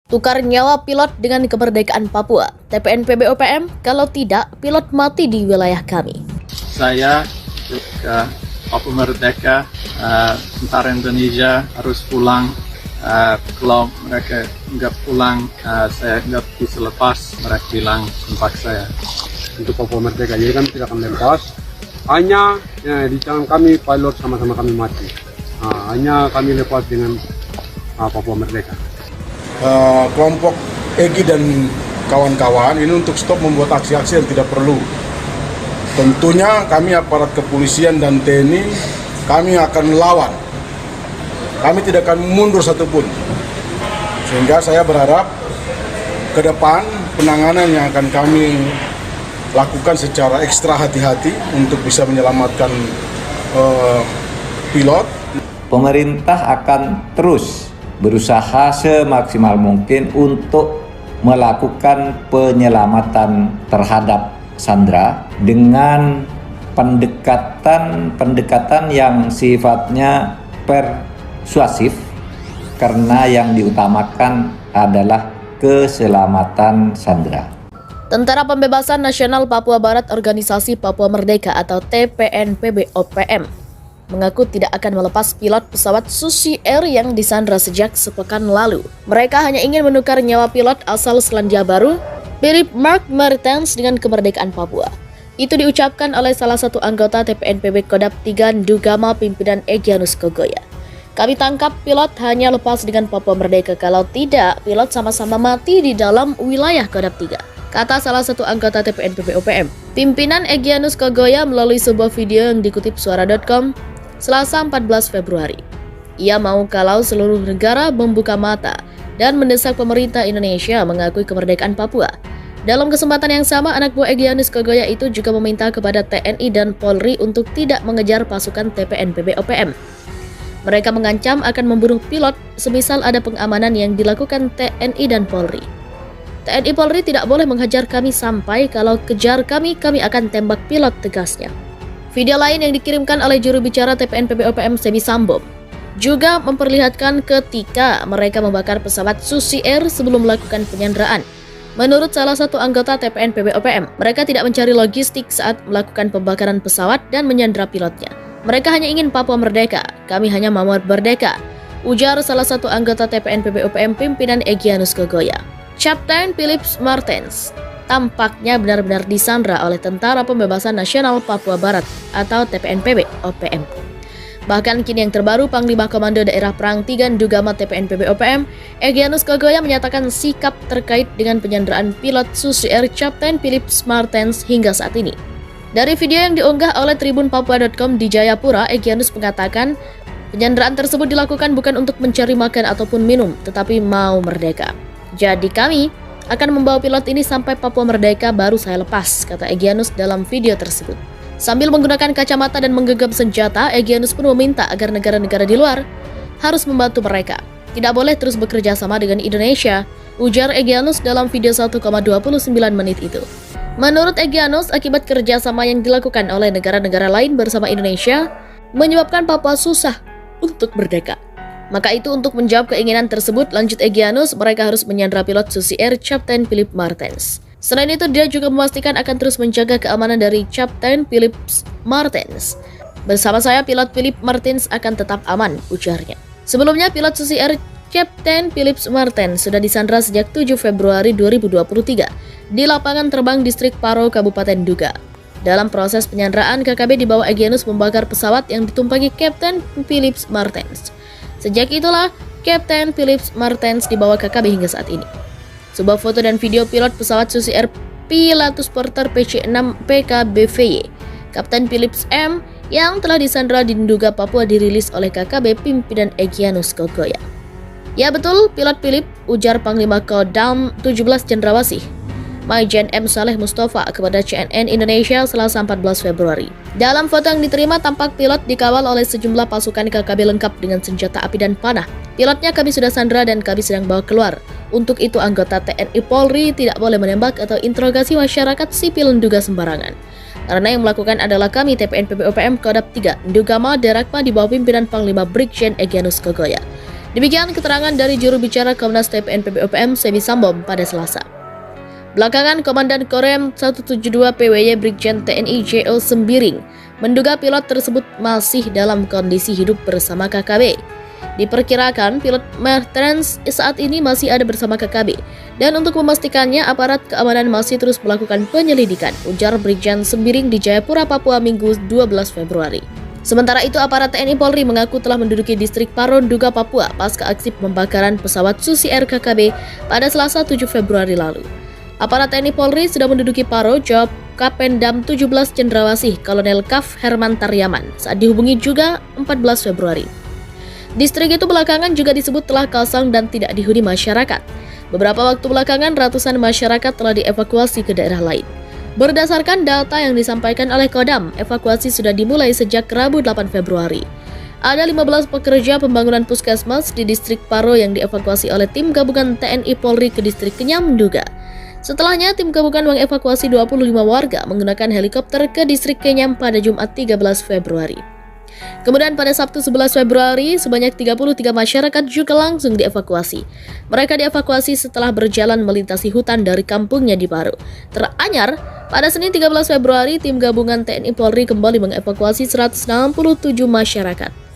Tukar nyawa pilot dengan kemerdekaan Papua. TPNPB OPM, kalau tidak, pilot mati di wilayah kami. Saya ke Papua Merdeka, tentara Indonesia harus pulang. Kalau mereka nggak pulang, saya nggak bisa lepas. Mereka bilang tempat saya. Untuk Papua Merdeka, jadi kami tidak akan lepas. Hanya di tangan kami pilot sama-sama kami mati. Hanya kami lepas dengan Papua Merdeka. Kelompok Egy dan kawan-kawan ini untuk stop membuat aksi-aksi yang tidak perlu. Tentunya kami aparat kepolisian dan TNI, kami akan melawan. Kami tidak akan mundur satupun. Sehingga saya berharap ke depan penanganan yang akan kami lakukan secara ekstra hati-hati untuk bisa menyelamatkan pilot. Pemerintah akan terus berusaha semaksimal mungkin untuk melakukan penyelamatan terhadap sandera dengan pendekatan yang sifatnya persuasif, karena yang diutamakan adalah keselamatan sandera. Tentara Pembebasan Nasional Papua Barat Organisasi Papua Merdeka atau TPNPB OPM mengaku tidak akan melepas pilot pesawat Susi Air yang disandra sejak sepekan lalu. Mereka hanya ingin menukar nyawa pilot asal Selandia Baru, Philip Mark Martens, dengan kemerdekaan Papua. Itu diucapkan oleh salah satu anggota TPNPB Kodap 3 Ndugama pimpinan Egyanus Kogoya. Kami tangkap pilot hanya lepas dengan Papua Merdeka, kalau tidak pilot sama-sama mati di dalam wilayah Kodap 3, kata salah satu anggota TPNPB OPM. Pimpinan Egyanus Kogoya melalui sebuah video yang dikutip suara.com Selasa 14 Februari. Ia mau kalau seluruh negara membuka mata dan mendesak pemerintah Indonesia mengakui kemerdekaan Papua. Dalam kesempatan yang sama, anak buah Egyanus Kogoya itu juga meminta kepada TNI dan Polri untuk tidak mengejar pasukan TPNPB OPM. Mereka mengancam akan membunuh pilot semisal ada pengamanan yang dilakukan TNI dan Polri. TNI Polri tidak boleh menghajar kami sampai kalau kejar kami akan tembak pilot, tegasnya. Video lain yang dikirimkan oleh juru bicara TPNPB OPM Sebi Sambom juga memperlihatkan ketika mereka membakar pesawat Susi Air sebelum melakukan penyanderaan. Menurut salah satu anggota TPNPB OPM, mereka tidak mencari logistik saat melakukan pembakaran pesawat dan menyandera pilotnya. Mereka hanya ingin Papua merdeka, kami hanya mau merdeka, ujar salah satu anggota TPNPB OPM pimpinan Egyanus Kogoya. Kapten Philip Martens tampaknya benar-benar disandra oleh Tentara Pembebasan Nasional Papua Barat atau TPNPB OPM. Bahkan kini yang terbaru, Panglima Komando Daerah Perang 3 Ndugama TPNPB OPM, Egyanus Kogoya, menyatakan sikap terkait dengan penyanderaan pilot Susi Air Kapten Philip Martens hingga saat ini. Dari video yang diunggah oleh tribunpapua.com di Jayapura, Egyanus mengatakan penyanderaan tersebut dilakukan bukan untuk mencari makan ataupun minum, tetapi mau merdeka. Jadi kami akan membawa pilot ini sampai Papua Merdeka baru saya lepas, kata Egyanus dalam video tersebut. Sambil menggunakan kacamata dan menggenggam senjata, Egyanus pun meminta agar negara-negara di luar harus membantu mereka. Tidak boleh terus bekerja sama dengan Indonesia, ujar Egyanus dalam video 1,29 menit itu. Menurut Egyanus, akibat kerjasama yang dilakukan oleh negara-negara lain bersama Indonesia menyebabkan Papua susah untuk merdeka. Maka itu untuk menjawab keinginan tersebut, lanjut Egyanus, mereka harus menyandera pilot Susi Air Kapten Philip Martens. Selain itu, dia juga memastikan akan terus menjaga keamanan dari Kapten Philip Martens. Bersama saya, pilot Philip Martens akan tetap aman, ujarnya. Sebelumnya, pilot Susi Air Kapten Philip Martens sudah disandra sejak 7 Februari 2023 di lapangan terbang distrik Paro, Kabupaten Duga. Dalam proses penyanderaan, KKB di bawah Egyanus membakar pesawat yang ditumpangi Kapten Philip Martens. Sejak itulah, Kapten Philip Martens dibawa KKB hingga saat ini. Sebuah foto dan video pilot pesawat Susi Air Pilatus Porter PC-6 PKBVY, Kapten Philips M, yang telah disandra di Nduga, Papua, dirilis oleh KKB pimpinan Egyanus Kogoya. Ya betul, pilot Philip, ujar Panglima Kodam 17 Cendrawasih, Maijen M. Saleh Mustafa, kepada CNN Indonesia Selasa 14 Februari. Dalam foto yang diterima, tampak pilot dikawal oleh sejumlah pasukan KKB lengkap dengan senjata api dan panah. Pilotnya kami sudah sandra dan kami sedang bawa keluar. Untuk itu, anggota TNI Polri tidak boleh menembak atau interogasi masyarakat sipil Nduga sembarangan. Karena yang melakukan adalah kami, TPNPB OPM Kodap 3 Ndugama Derakma, di bawah pimpinan Panglima Brigjen Egyanus Kogoya. Demikian keterangan dari juru bicara Komnas TPN PB-OPM Sebi Sambom pada Selasa. Belakangan, Komandan Korem 172 PWY Brigjen TNI JO Sembiring menduga pilot tersebut masih dalam kondisi hidup bersama KKB. Diperkirakan pilot Mertens saat ini masih ada bersama KKB, dan untuk memastikannya aparat keamanan masih terus melakukan penyelidikan, ujar Brigjen Sembiring di Jayapura, Papua Minggu 12 Februari. Sementara itu, aparat TNI Polri mengaku telah menduduki distrik Paro, Nduga, Papua pasca aksi pembakaran pesawat Susi Air KKB pada Selasa 7 Februari lalu. Aparat TNI Polri sudah menduduki Paro, jawab Kapendam 17 Cendrawasih Kolonel Kaf Herman Taryaman saat dihubungi juga 14 Februari. Distrik itu belakangan juga disebut telah kosong dan tidak dihuni masyarakat. Beberapa waktu belakangan ratusan masyarakat telah dievakuasi ke daerah lain. Berdasarkan data yang disampaikan oleh Kodam, evakuasi sudah dimulai sejak Rabu 8 Februari. Ada 15 pekerja pembangunan puskesmas di distrik Paro yang dievakuasi oleh tim gabungan TNI Polri ke distrik Kenyam, Nduga. Setelahnya, tim gabungan mengevakuasi 25 warga menggunakan helikopter ke distrik Kenyam pada Jumat 13 Februari. Kemudian pada Sabtu 11 Februari, sebanyak 33 masyarakat juga langsung dievakuasi. Mereka dievakuasi setelah berjalan melintasi hutan dari kampungnya di Paro. Teranyar, pada Senin 13 Februari, tim gabungan TNI Polri kembali mengevakuasi 167 masyarakat.